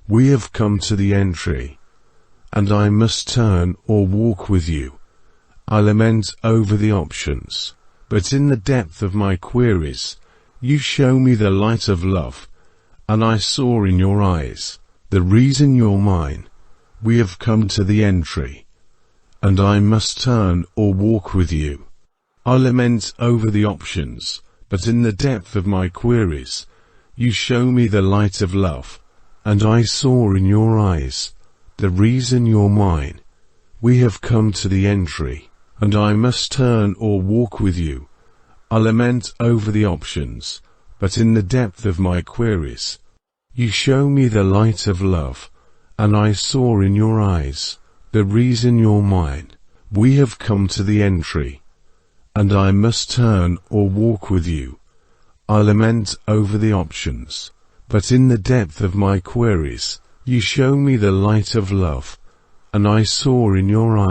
We have come to the entry, and I must turn or walk with you. I lament over the options, but in the depth of my queries, you show me the light of love, and I saw in your eyes the reason you're mine. We have come to the entry, and I must turn or walk with you. I lament over the options, but in the depth of my queries, you show me the light of love, and I saw in your eyes the reason you're mine. We have come to the entry, and I must turn or walk with you. I lament over the options, but in the depth of my queries, you show me the light of love, and I saw in your eyes the reason you're mine. We have come to the entry, and I must turn or walk with you. I lament over the options, but in the depth of my queries, you show me the light of love, and I saw in your eyes